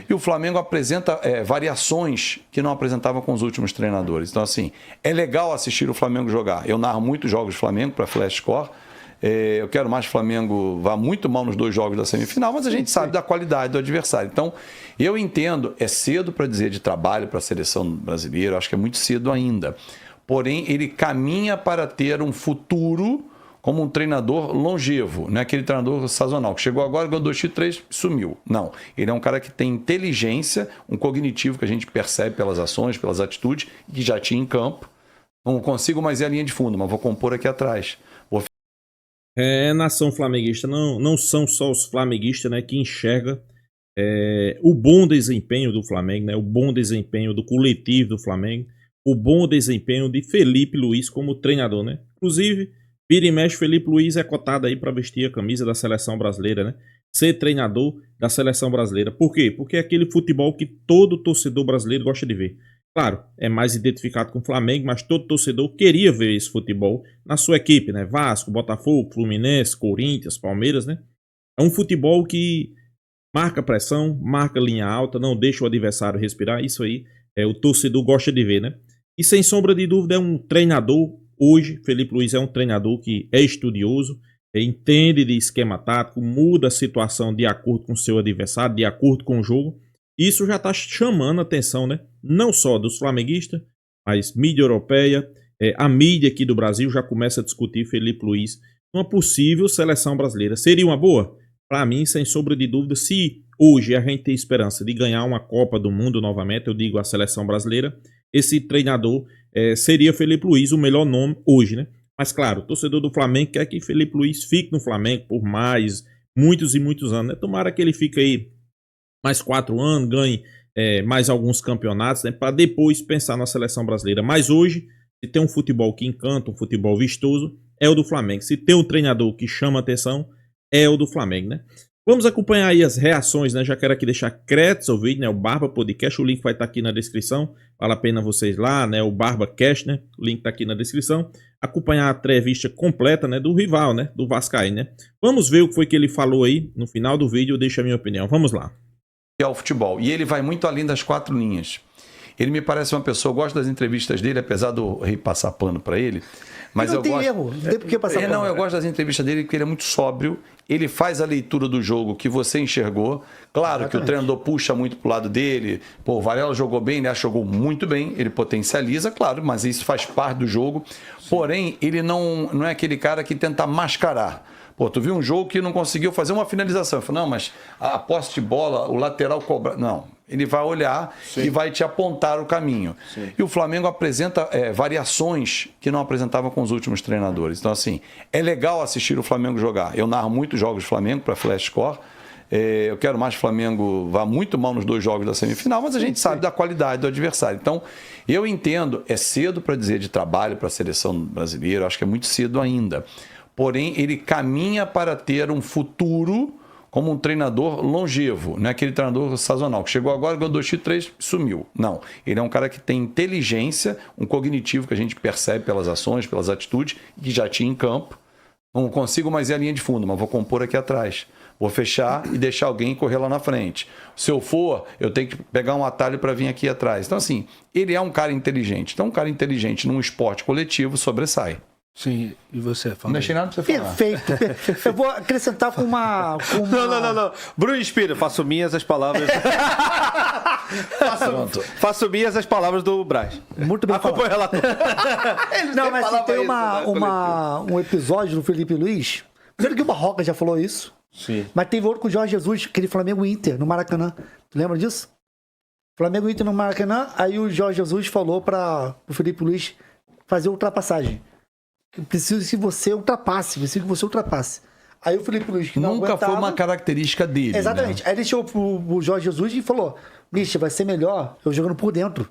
E o Flamengo apresenta variações que não apresentava com os últimos treinadores. Então, assim, é legal assistir o Flamengo jogar. Eu narro muitos jogos do Flamengo para Flash Score. Eu quero mais que o Flamengo vá muito mal nos 2 jogos da semifinal, mas a gente sabe da qualidade do adversário. Então, eu entendo, é cedo para dizer de trabalho para a seleção brasileira, acho que é muito cedo ainda. Porém, ele caminha para ter um futuro como um treinador longevo, não é aquele treinador sazonal, que chegou agora, ganhou 2 títulos, 3, sumiu. Não, ele é um cara que tem inteligência, um cognitivo que a gente percebe pelas ações, pelas atitudes, que já tinha em campo. Não consigo mais ir à linha de fundo, mas vou compor aqui atrás. Nação flamenguista, não são só os flamenguistas, né, que enxerga o bom desempenho do Flamengo, né, o bom desempenho do coletivo do Flamengo, o bom desempenho de Felipe Luiz como treinador, né? Inclusive, vira e mexe, Felipe Luiz é cotado aí para vestir a camisa da seleção brasileira, né? Ser treinador da seleção brasileira. Por quê? Porque é aquele futebol que todo torcedor brasileiro gosta de ver. Claro, é mais identificado com o Flamengo, mas todo torcedor queria ver esse futebol na sua equipe, né? Vasco, Botafogo, Fluminense, Corinthians, Palmeiras, né? É um futebol que marca pressão, marca linha alta, não deixa o adversário respirar. Isso aí o torcedor gosta de ver, né? E sem sombra de dúvida é um treinador, hoje, Felipe Luiz é um treinador que é estudioso, entende de esquema tático, muda a situação de acordo com o seu adversário, de acordo com o jogo. Isso já está chamando a atenção, né? Não só dos flamenguistas, mas mídia europeia, a mídia aqui do Brasil já começa a discutir Felipe Luiz uma possível seleção brasileira. Seria uma boa? Para mim, sem sombra de dúvida, se hoje a gente tem esperança de ganhar uma Copa do Mundo novamente, eu digo a seleção brasileira, esse treinador seria Felipe Luiz o melhor nome hoje, né? Mas claro, o torcedor do Flamengo quer que Felipe Luiz fique no Flamengo por mais, muitos e muitos anos, né? Tomara que ele fique aí mais 4 anos, ganhe mais alguns campeonatos, né? Para depois pensar na seleção brasileira. Mas hoje, se tem um futebol que encanta, um futebol vistoso, é o do Flamengo. Se tem um treinador que chama atenção, é o do Flamengo, né? Vamos acompanhar aí as reações, né? Já quero aqui deixar créditos ao vídeo, né? O Barba Podcast, o link vai estar aqui na descrição. Vale a pena vocês lá, né? O Barba Cast, né? O link está aqui na descrição. Acompanhar a entrevista completa, né? Do rival, né? Do Vascaí, né? Vamos ver o que foi que ele falou aí. No final do vídeo eu deixo a minha opinião. Vamos lá. É o futebol. E ele vai muito além das 4 linhas. Ele me parece uma pessoa, eu gosto das entrevistas dele, apesar do rei passar pano para ele. Mas não tem erro, não tem por que passar pano. Não, eu gosto das entrevistas dele porque ele é muito sóbrio, ele faz a leitura do jogo que você enxergou. Claro Exatamente. Que o treinador puxa muito pro lado dele. Pô, o Varela jogou bem, ele jogou muito bem, ele potencializa, claro, mas isso faz parte do jogo. Sim. Porém, ele não é aquele cara que tenta mascarar. Pô, tu viu um jogo que não conseguiu fazer uma finalização. Eu falei, não, mas a posse de bola, o lateral cobra. Não, ele vai olhar Sim. e vai te apontar o caminho. Sim. E o Flamengo apresenta variações que não apresentava com os últimos treinadores. Então, assim, é legal assistir o Flamengo jogar. Eu narro muitos jogos do Flamengo para Flash Score. Eu quero mais que o Flamengo vá muito mal nos 2 jogos da semifinal, mas a gente sabe da qualidade do adversário. Então, eu entendo, é cedo para dizer de trabalho para a seleção brasileira, acho que é muito cedo ainda. Porém, ele caminha para ter um futuro como um treinador longevo, não é aquele treinador sazonal, que chegou agora, ganhou 2 títulos, 3, sumiu. Não, ele é um cara que tem inteligência, um cognitivo que a gente percebe pelas ações, pelas atitudes, que já tinha em campo. Não consigo mais ir à linha de fundo, mas vou compor aqui atrás. Vou fechar e deixar alguém correr lá na frente. Se eu for, eu tenho que pegar um atalho para vir aqui atrás. Então, assim, ele é um cara inteligente. Então, um cara inteligente num esporte coletivo sobressai. Sim, e você? Não deixei nada pra você falar. Perfeito. Eu vou acrescentar com uma... Não. Bruno Inspira, faço minhas as palavras... faço minhas as palavras do Braz. Muito bem falado. Acompanha lá. Não, mas tem um episódio do Felipe Luiz. Primeiro que o Barroca já falou isso. Sim. Mas teve outro com o Jorge Jesus, aquele Flamengo Inter, no Maracanã. Tu lembra disso? Flamengo Inter no Maracanã, aí o Jorge Jesus falou para o Felipe Luiz fazer ultrapassagem. Preciso que você ultrapasse, Aí o Felipe Luiz, que não nunca aguentava, foi uma característica dele. Exatamente. Né? Aí ele chegou pro Jorge Jesus e falou: bicho, vai ser melhor eu jogando por dentro.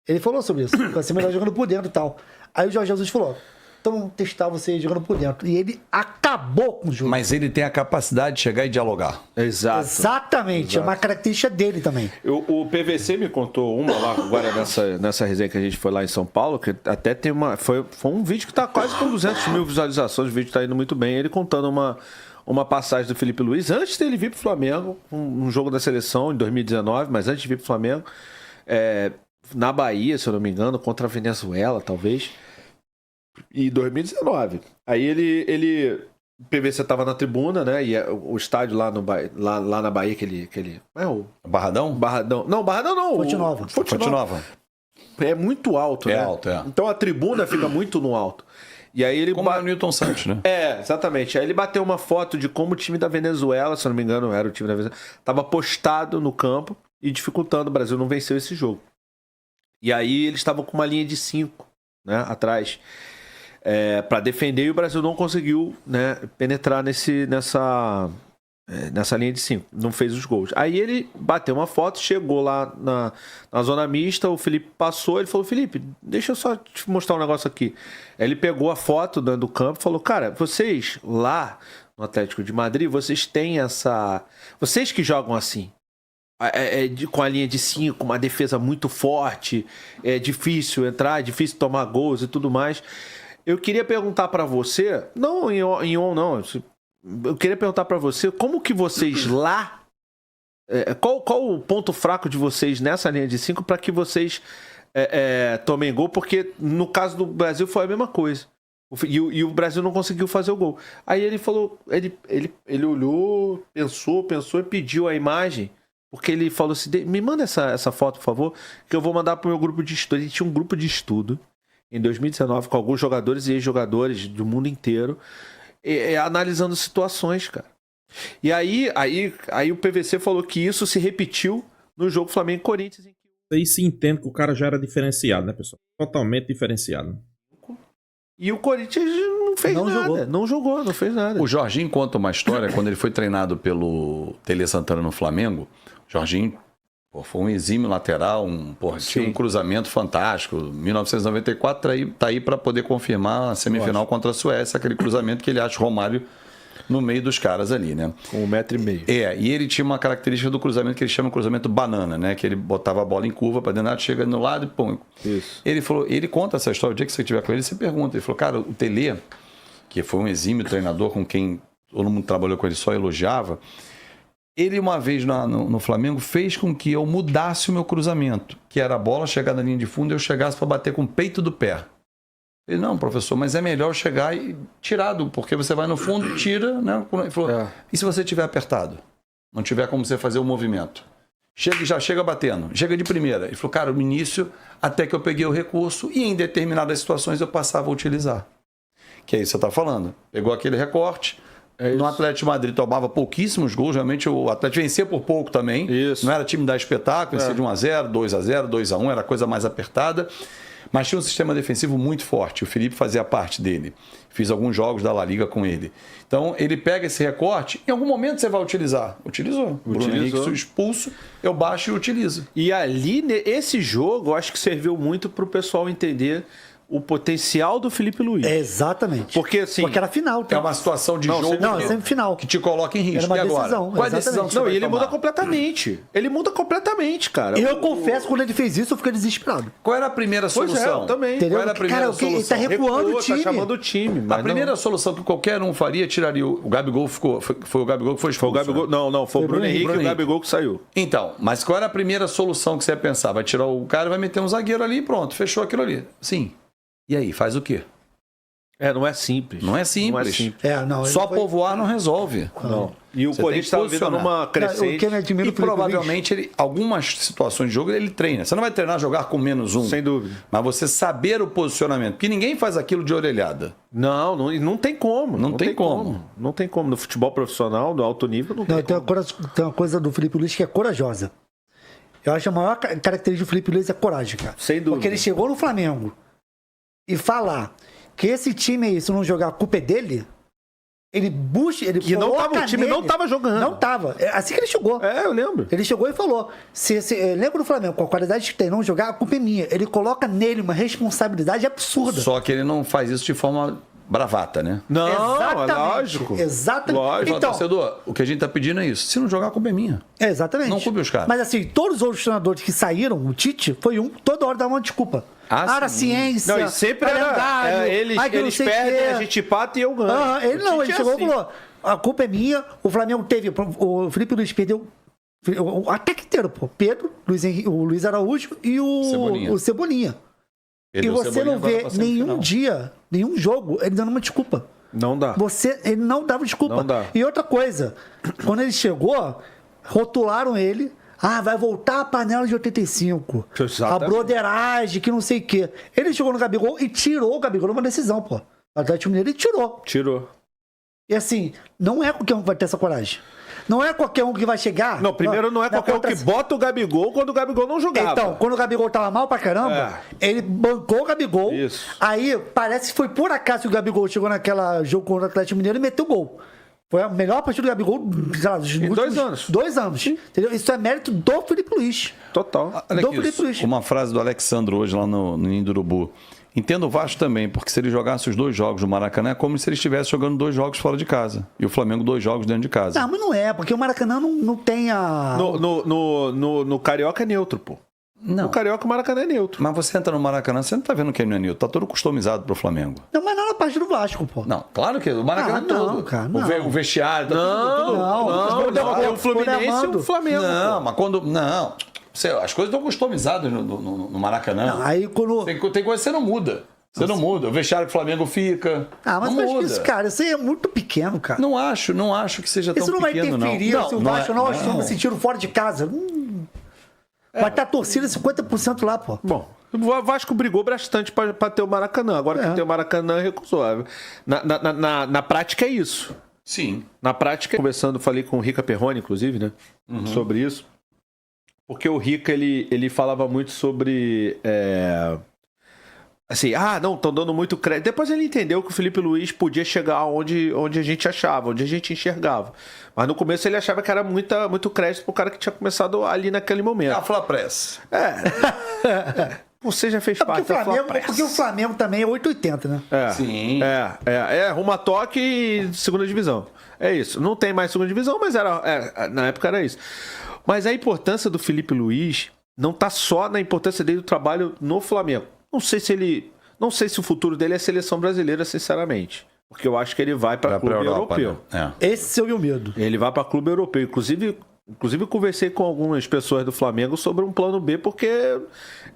Ele falou sobre isso. Vai ser melhor jogando por dentro e tal. Aí o Jorge Jesus falou: então vamos testar você jogando por dentro. E ele acabou com o jogo. Mas ele tem a capacidade de chegar e dialogar. Exato. Exatamente. Exato. É uma característica dele também. O PVC me contou uma lá agora nessa resenha que a gente foi lá em São Paulo, que até tem uma... Foi um vídeo que tá quase com 200 mil visualizações, o vídeo tá indo muito bem. Ele contando uma passagem do Felipe Luiz, antes dele vir pro Flamengo, um jogo da seleção em 2019, mas antes de vir pro Flamengo, na Bahia, se eu não me engano, contra a Venezuela, talvez, em 2019. Aí o PVC tava na tribuna, né? E o estádio lá, lá na Bahia, aquele Barradão? Não, Barradão não. Fonte Nova. É muito alto, né? É alto, é. Então a tribuna fica muito no alto. E aí ele Como é o Newton Santos, né? Exatamente. Aí ele bateu uma foto de como o time da Venezuela, se eu não me engano, era o time da Venezuela, tava postado no campo e dificultando. O Brasil não venceu esse jogo. E aí eles estavam com uma linha de 5, né, atrás, para defender, e o Brasil não conseguiu, né, penetrar nessa linha de 5. Não fez os gols. Aí ele bateu uma foto, chegou lá na zona mista, o Felipe passou, ele falou: Felipe, deixa eu só te mostrar um negócio aqui. Aí ele pegou a foto do campo e falou: cara, vocês lá no Atlético de Madrid, vocês têm vocês que jogam assim, com a linha de 5, uma defesa muito forte, é difícil entrar, é difícil tomar gols e tudo mais. Eu queria perguntar pra você, não em on não, eu queria perguntar pra você, como que vocês lá, qual o ponto fraco de vocês nessa linha de 5 para que vocês tomem gol, porque no caso do Brasil foi a mesma coisa. E o Brasil não conseguiu fazer o gol. Aí ele falou, ele olhou, pensou e pediu a imagem, porque ele falou assim: me manda essa foto, por favor, que eu vou mandar pro meu grupo de estudo. Ele tinha um grupo de estudo em 2019 com alguns jogadores e ex-jogadores do mundo inteiro, analisando situações, cara. E aí o PVC falou que isso se repetiu no jogo Flamengo e Corinthians. Aí se entende que o cara já era diferenciado, né, pessoal? Totalmente diferenciado. E o Corinthians não fez nada. Não fez nada. O Jorginho conta uma história, quando ele foi treinado pelo Tele Santana no Flamengo. Jorginho foi um exímio lateral, tinha um cruzamento fantástico. 1994 tá aí para poder confirmar a semifinal contra a Suécia, aquele cruzamento que ele acha o Romário no meio dos caras ali, né? Com 1,5 m. E ele tinha uma característica do cruzamento que ele chama cruzamento banana, né? Que ele botava a bola em curva para dentro, chega no lado e pum. Isso. Ele conta essa história, o dia que você estiver com ele, você pergunta. Ele falou: cara, o Tele, que foi um exímio treinador com quem todo mundo trabalhou com ele, só elogiava, ele uma vez no Flamengo fez com que eu mudasse o meu cruzamento, que era a bola chegar na linha de fundo e eu chegasse para bater com o peito do pé. Ele: não, professor, mas é melhor chegar e tirado, porque você vai no fundo, tira, né? Ele falou: e se você tiver apertado? Não tiver como você fazer o movimento? Já chega batendo, chega de primeira. Ele falou: cara, no início, até que eu peguei o recurso e em determinadas situações eu passava a utilizar. Que é isso que você está falando. Pegou aquele recorte. No Atlético de Madrid tomava pouquíssimos gols, realmente o Atlético vencia por pouco também. Isso. Não era time da espetáculo, vencia de 1-0, 2-0, 2-1, era coisa mais apertada. Mas tinha um sistema defensivo muito forte. O Felipe fazia parte dele. Fiz alguns jogos da La Liga com ele. Então, ele pega esse recorte, em algum momento você vai utilizar. Utilizou. Bruno Henrique expulso, eu baixo e utilizo. E ali, esse jogo, eu acho que serviu muito para o pessoal entender o potencial do Felipe Luiz. Exatamente. Porque era final. Tá? É uma situação de jogo é sempre final. Que te coloca em risco. Era uma e agora? decisão. Qual é a decisão que você Não, vai e ele tomar? muda completamente. Ele muda completamente, cara. Eu confesso, quando ele fez isso, eu fiquei desesperado. Qual era a primeira solução? Eu também. Entendeu? Qual era a primeira Cara, ele tá solução? recuando o time. Tá chamando o time. A primeira solução que qualquer um faria, tiraria o Gabigol, foi o Gabigol que foi expulso. Foi o Gabigol, não, foi o Bruno Henrique e o Gabigol que saiu. Então, mas qual era a primeira solução que você ia pensar? Vai tirar o cara, vai meter um zagueiro ali e pronto, fechou aquilo ali. Sim. E aí, faz o quê? Não é simples. Não é simples. Só povoar não resolve. Não. E o Corinthians estava vindo numa crescente. O que me admira E provavelmente, algumas situações de jogo ele treina. Você não vai treinar jogar com -1. Sem dúvida. Mas você saber o posicionamento. Porque ninguém faz aquilo de orelhada. Não tem como. Não tem como. Não tem como. No futebol profissional, do alto nível, não tem como. Tem uma coisa do Felipe Luiz que é corajosa. Eu acho que a maior característica do Felipe Luiz é coragem, cara. Sem dúvida. Porque ele chegou no Flamengo e falar que esse time aí, se não jogar, a culpa é dele. Ele busca. Ele que não tava, o time não tava jogando. Não tava. Assim que ele chegou. Eu lembro. Ele chegou e falou: lembra do Flamengo, com a qualidade que tem, não jogar, a culpa é minha. Ele coloca nele uma responsabilidade absurda. Só que ele não faz isso de forma bravata, né? Não, exatamente, é lógico. Exatamente. Lógico. Então, torcedor, o que a gente tá pedindo é isso. Se não jogar, a culpa é minha. Exatamente. Não culpe os caras. Mas assim, todos os outros treinadores que saíram, o Tite, toda hora dava uma desculpa. Era ciência. Não, e sempre era. Eles perdem, a gente empata e eu ganho. Ele chegou e falou: a culpa é minha, o Flamengo teve, o Felipe Luiz perdeu o ataque inteiro, pô. Pedro, o Luiz Araújo e o Cebolinha. E você não vê nenhum dia, nenhum jogo, ele dando uma desculpa. Não dá. Ele não dava desculpa. Não dá. E outra coisa, quando ele chegou, rotularam ele. Vai voltar a panela de 85. Exatamente. A broderagem, que não sei o quê. Ele chegou no Gabigol e tirou o Gabigol numa decisão, pô. O Atlético Mineiro ele tirou. E assim, não é qualquer um que vai ter essa coragem. Não é qualquer um que vai chegar. Não, primeiro não é qualquer um que bota o Gabigol quando o Gabigol não jogava. Então, quando o Gabigol tava mal pra caramba, ele bancou o Gabigol. Isso. Aí, parece que foi por acaso que o Gabigol chegou naquela jogo contra o Atlético Mineiro e meteu gol. Foi a melhor partida do Gabigol, sei lá, dos últimos 2 anos. 2 anos. Entendeu? Isso é mérito do Felipe Luiz. Total. Olha Do aqui, Felipe Luiz. uma frase do Alexandro hoje lá no Ninho do Urubu. Entendo o Vasco também, porque se ele jogasse os 2 jogos no Maracanã, é como se ele estivesse jogando 2 jogos fora de casa. E o Flamengo 2 jogos dentro de casa. Não, mas não é, porque o Maracanã não tem a... No Carioca é neutro, pô. Não. No Carioca o Maracanã é neutro. Mas você entra no Maracanã, você não tá vendo que ele não é neutro. Tá todo customizado pro Flamengo. Não, mas não na parte do Vasco, pô. Não, claro que o Maracanã não, todo. cara, não. O vestiário, tá tudo. Não, o Fluminense e o Flamengo. Não, mas quando. Não. As coisas estão customizadas no Maracanã. Não, aí quando... Tem coisa que você não muda. Você não muda. O vestiário que o Flamengo fica. mas não eu acho que muda. isso, cara, isso aí é muito pequeno, cara. Não acho que seja Isso tão não vai pequeno, interferir não. se o Vasco nós estamos sentindo fora de casa. Vai estar torcida 50% lá, pô. Bom, o Vasco brigou bastante para ter o Maracanã. Agora que tem o Maracanã, recusou. Na prática é isso. Sim. Na prática, conversando, falei com o Rica Perrone, inclusive, né? Sobre isso. Porque o Rica, ele falava muito sobre... Assim, não, estão dando muito crédito. Depois ele entendeu que o Felipe Luiz podia chegar onde a gente achava, onde a gente enxergava. Mas no começo ele achava que era muito crédito pro cara que tinha começado ali naquele momento. A Flapress. Você já fez parte da Flapress. Porque o Flamengo também é 880, né? Sim. Rumo toque e segunda divisão. É isso. Não tem mais segunda divisão, mas na época era isso. Mas a importância do Felipe Luiz não tá só na importância dele do trabalho no Flamengo. Não sei se o futuro dele é a seleção brasileira, sinceramente. Porque eu acho que ele vai para clube Europa, europeu. né? Esse é o meu medo. Ele vai para clube europeu. Inclusive eu conversei com algumas pessoas do Flamengo sobre um plano B, porque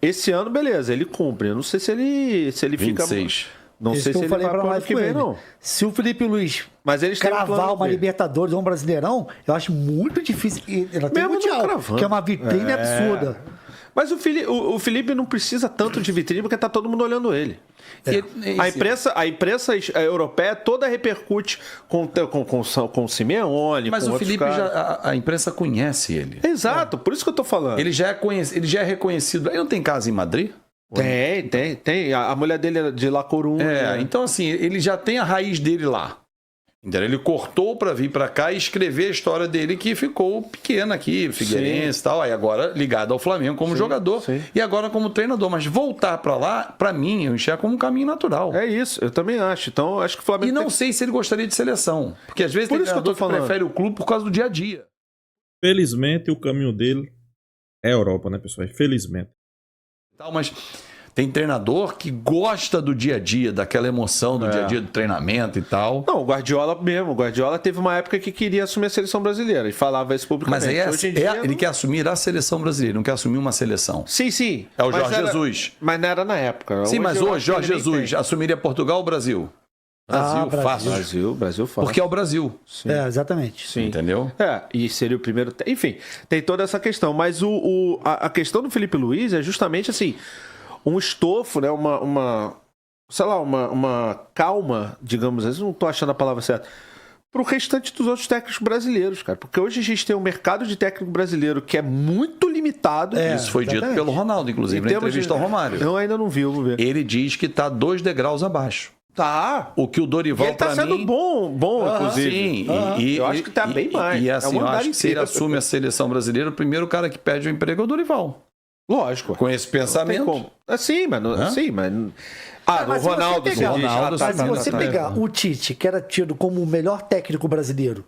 esse ano, beleza, ele cumpre. Eu não sei se ele 26. fica... Não Isso sei que se eu ele falei vai pra para o ano live que com vem, ele. não. Se o Felipe Luiz Mas eles têm um cravar plano uma B. Libertadores ou um Brasileirão, eu acho muito difícil. Ela tem Mesmo não mundial, cravando. que é uma vitrine absurda. Mas o Felipe não precisa tanto de vitrine porque tá todo mundo olhando ele. A imprensa europeia toda repercute com o Simeone, Mas com o outros Felipe, caras. a imprensa conhece ele. Exato, por isso que eu tô falando. Ele já é reconhecido. Ele não tem casa em Madrid? Tem. A mulher dele é de La Coruña. Então assim, ele já tem a raiz dele lá. Entendeu? Ele cortou para vir para cá e escrever a história dele que ficou pequena aqui, Figueirense e tal, aí agora ligado ao Flamengo como jogador e agora como treinador, mas voltar para lá, para mim, eu enxergo como um caminho natural. É isso, eu também acho. Então, acho que o Flamengo E não sei se ele gostaria de seleção, porque às vezes tem treinador que prefere o clube por causa do dia a dia. Felizmente, o caminho dele é a Europa, né, pessoal? Felizmente. Mas tem treinador que gosta do dia a dia, daquela emoção do dia a dia do treinamento e tal. Não, o Guardiola mesmo. O Guardiola teve uma época que queria assumir a seleção brasileira e falava isso publicamente. Mas aí Hoje em dia, ele quer assumir a seleção brasileira, não quer assumir uma seleção. Sim. É o Jorge Jesus. Mas não era na época. Sim, mas hoje Jorge Jesus assumiria Portugal ou Brasil? Brasil, fácil. Brasil fácil. Porque é o Brasil. Sim. Exatamente. Sim. Entendeu? E seria o primeiro... Enfim, tem toda essa questão. Mas a questão do Felipe Luiz é justamente assim... Um estofo, né? Uma calma, digamos assim, não estou achando a palavra certa, para o restante dos outros técnicos brasileiros, cara. Porque hoje a gente tem um mercado de técnico brasileiro que é muito limitado. Isso foi dito pelo Ronaldo, inclusive, na entrevista ao Romário. Eu ainda não vi, vou ver. Ele diz que está 2 degraus abaixo. Tá. O que o Dorival, ele tá sendo bom, inclusive. Sim. Eu acho que tá bem mais. E assim, eu acho que se ele assume a seleção brasileira, o primeiro cara que perde o emprego é o Dorival. Lógico. Com esse pensamento. Sim, mas... Mas o Ronaldo. se você pegar o Tite, que era tido como o melhor técnico brasileiro,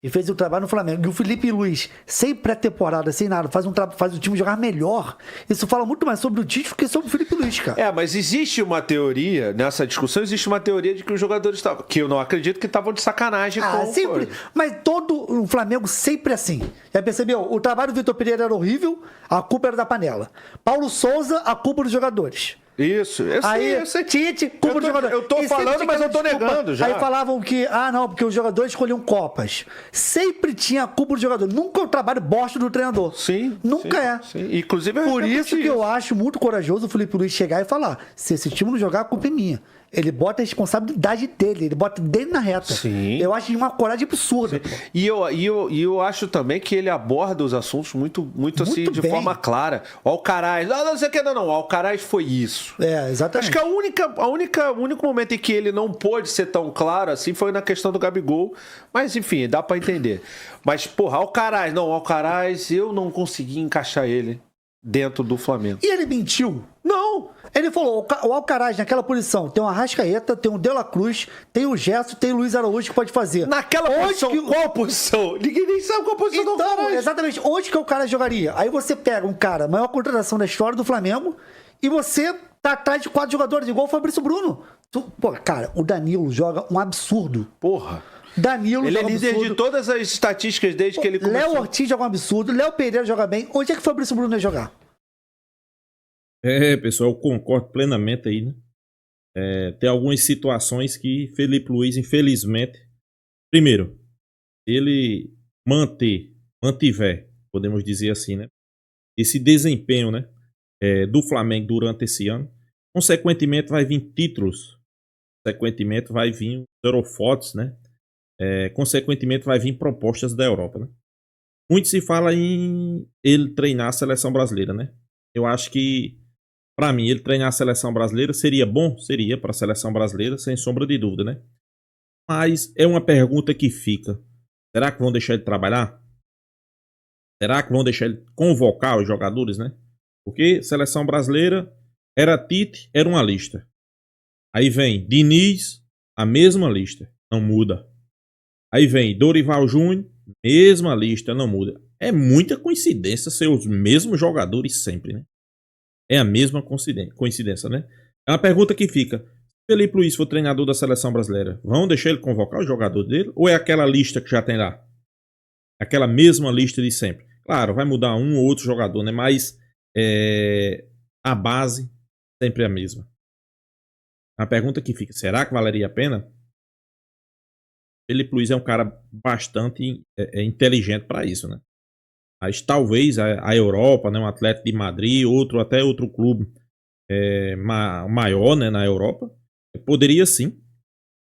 e fez o trabalho no Flamengo. E o Felipe Luiz, sem pré-temporada, sem nada, faz o time jogar melhor. Isso fala muito mais sobre o Tite do que sobre o Felipe Luiz, cara. Mas existe uma teoria, nessa discussão, existe uma teoria de que os jogadores estavam, que eu não acredito que estavam de sacanagem com sempre. Mas todo o Flamengo sempre assim. Já percebeu? O trabalho do Vitor Pereira era horrível, a culpa era da panela. Paulo Souza, a culpa dos jogadores. Isso, eu sei. Tite, culpa do jogador. Eu tô falando, mas eu tô negando já. Aí falavam que, não, porque os jogadores escolhiam Copas. Sempre tinha a culpa do jogador. Nunca é o trabalho bosta do treinador. Sim. Nunca sim, Sim. Inclusive, por isso que eu acho muito corajoso o Felipe Luiz chegar e falar: se esse time não jogar, a culpa é minha. Ele bota a responsabilidade dele, ele bota dele na reta. Sim. Eu acho uma coragem absurda. E eu acho também que ele aborda os assuntos muito assim, de forma clara. O Alcaraz, não sei o que, não. O Alcaraz foi isso. Exatamente. Acho que o único momento em que ele não pôde ser tão claro assim foi na questão do Gabigol. Mas, enfim, dá pra entender. Mas, porra, Alcaraz, eu não consegui encaixar ele dentro do Flamengo. E ele mentiu? Não. Ele falou, o Alcaraz naquela posição tem o Arrascaeta, tem o De La Cruz, tem o Gerson, tem o Luiz Araújo que pode fazer. Naquela posição, qual posição? Ninguém nem sabe qual posição do Alcaraz. Exatamente, onde que o cara jogaria? Aí você pega um cara, maior contratação da história do Flamengo, e você tá atrás de 4 jogadores, igual o Fabrício Bruno. Cara, o Danilo joga um absurdo. Porra. Danilo ele joga é líder absurdo. de todas as estatísticas desde que ele começou. Léo Ortiz joga um absurdo, Léo Pereira joga bem. Onde é que o Fabrício Bruno ia jogar? Pessoal, eu concordo plenamente aí, né? Tem algumas situações que Felipe Luiz, infelizmente, primeiro, ele mantiver, podemos dizer assim, né? Esse desempenho, né? Do Flamengo durante esse ano, consequentemente vai vir títulos, consequentemente vai vir holofotes, né? Consequentemente vai vir propostas da Europa, né? Muito se fala em ele treinar a seleção brasileira, né? Eu acho que, para mim, ele treinar a seleção brasileira seria bom, seria para a seleção brasileira, sem sombra de dúvida, né? Mas é uma pergunta que fica: será que vão deixar ele trabalhar? Será que vão deixar ele convocar os jogadores, né? Porque seleção brasileira era Tite, era uma lista. Aí vem Diniz, a mesma lista, não muda. Aí vem Dorival Júnior, mesma lista, não muda. É muita coincidência ser os mesmos jogadores sempre, né? É a mesma coincidência, né? É uma pergunta que fica: se Felipe Luiz for treinador da seleção brasileira, vão deixar ele convocar o jogador dele? Ou é aquela lista que já tem lá? Aquela mesma lista de sempre. Claro, vai mudar um ou outro jogador, né? Mas a base sempre é a mesma. A pergunta que fica: será que valeria a pena? Felipe Luiz é um cara bastante inteligente para isso, né? Mas talvez a Europa, né, um Atlético de Madrid, até outro clube maior, né, na Europa, poderia sim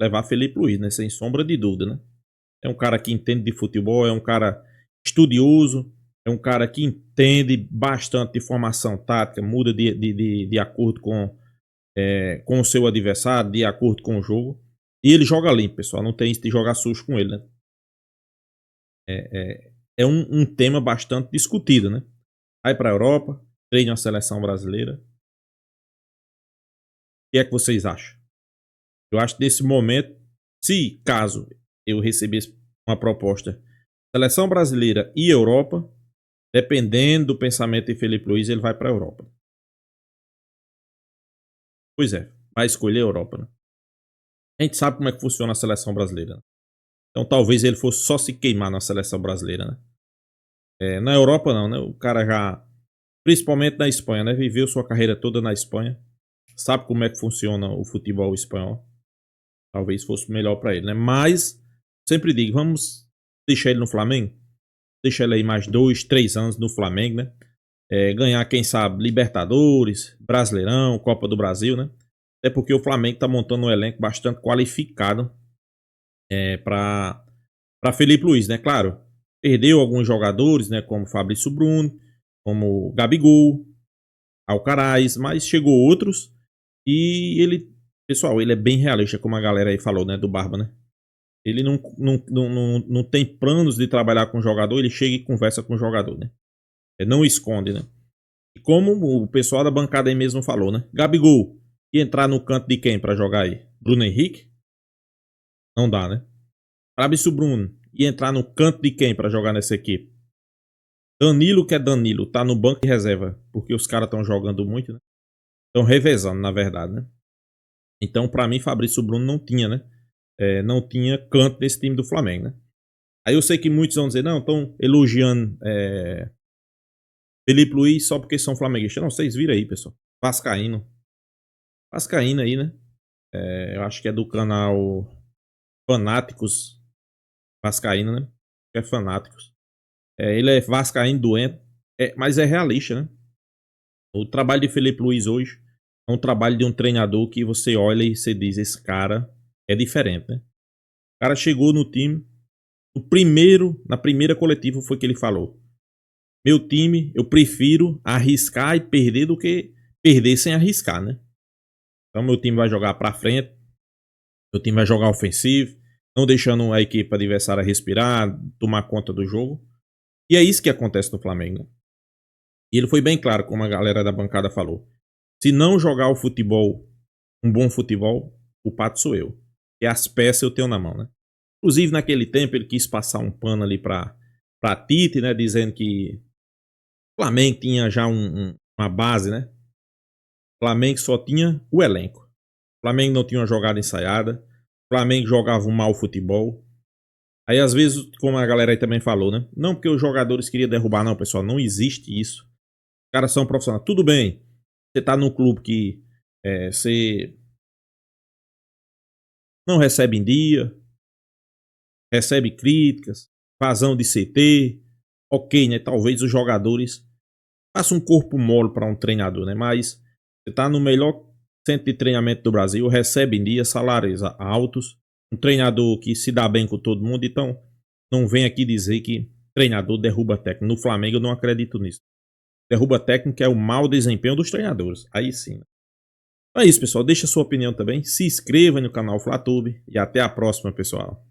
levar Felipe Luiz, né, sem sombra de dúvida, né? É um cara que entende de futebol, é um cara estudioso, é um cara que entende bastante de formação tática, muda de acordo com o seu adversário, de acordo com o jogo. E ele joga limpo, pessoal, não tem isso de jogar sujo com ele, né? É um tema bastante discutido, né? Vai para a Europa, treina a seleção brasileira. O que é que vocês acham? Eu acho que nesse momento, se caso eu recebesse uma proposta seleção brasileira e Europa, dependendo do pensamento de Felipe Luiz, ele vai para a Europa. Pois é, vai escolher a Europa, né? A gente sabe como é que funciona a seleção brasileira, né? Então talvez ele fosse só se queimar na seleção brasileira, né? Na Europa não, né? O cara já, principalmente na Espanha, né? Viveu sua carreira toda na Espanha. Sabe como é que funciona o futebol espanhol. Talvez fosse melhor para ele, né? Mas, sempre digo, vamos deixar ele no Flamengo. Deixar ele aí mais 2, 3 anos no Flamengo, né? Ganhar, quem sabe, Libertadores, Brasileirão, Copa do Brasil, né? Até porque o Flamengo tá montando um elenco bastante qualificado para Felipe Luiz, né? Claro, perdeu alguns jogadores, né? Como Fabrício Bruno, como Gabigol, Alcaraz, mas chegou outros e ele, pessoal, ele é bem realista, como a galera aí falou, né? Do Barba, né? Ele não tem planos de trabalhar com o jogador, ele chega e conversa com o jogador, né? Ele não esconde, né? E como o pessoal da bancada aí mesmo falou, né? Gabigol ia entrar no canto de quem para jogar aí? Bruno Henrique? Não dá, né? Fabrício Bruno ia entrar no canto de quem pra jogar nessa equipe? Danilo, que é Danilo, tá no banco de reserva, porque os caras estão jogando muito, né? Estão revezando, na verdade, né? Então, pra mim, Fabrício Bruno não tinha, né? Não tinha canto nesse time do Flamengo, né? Aí eu sei que muitos vão dizer, não, estão elogiando Felipe Luiz só porque são flamenguistas. Não, vocês viram aí, pessoal. Vascaíno. Vascaíno aí, né? Eu acho que é do canal Fanáticos Vascaíno, né? É Fanáticos. Ele é vascaíno doente, mas é realista, né? O trabalho de Felipe Luiz hoje é um trabalho de um treinador que você olha e você diz, esse cara é diferente, né? O cara chegou no time, na primeira coletiva foi que ele falou: meu time, eu prefiro arriscar e perder do que perder sem arriscar, né? Então meu time vai jogar pra frente, meu time vai jogar ofensivo, não deixando a equipe adversária respirar, tomar conta do jogo. E é isso que acontece no Flamengo, né? E ele foi bem claro, como a galera da bancada falou. Se não jogar o futebol, um bom futebol, o pato sou eu. E as peças eu tenho na mão, né? Inclusive, naquele tempo, ele quis passar um pano ali pra Tite, né? Dizendo que o Flamengo tinha já uma base, né? O Flamengo só tinha o elenco. O Flamengo não tinha uma jogada ensaiada. O Flamengo jogava um mau futebol. Aí, às vezes, como a galera aí também falou, né? Não porque os jogadores queriam derrubar, não, pessoal. Não existe isso. Os caras são profissionais. Tudo bem. Você tá num clube que você não recebe em dia, recebe críticas, vazão de CT. Ok, né? Talvez os jogadores façam um corpo mole para um treinador, né? Mas você tá no melhor centro de treinamento do Brasil, recebe em dia, salários altos, um treinador que se dá bem com todo mundo. Então, não vem aqui dizer que treinador derruba técnico. No Flamengo eu não acredito nisso. Derruba técnico é o mau desempenho dos treinadores. Aí sim. Então é isso, pessoal. Deixa sua opinião também. Se inscreva no canal FlaTube. E até a próxima, pessoal.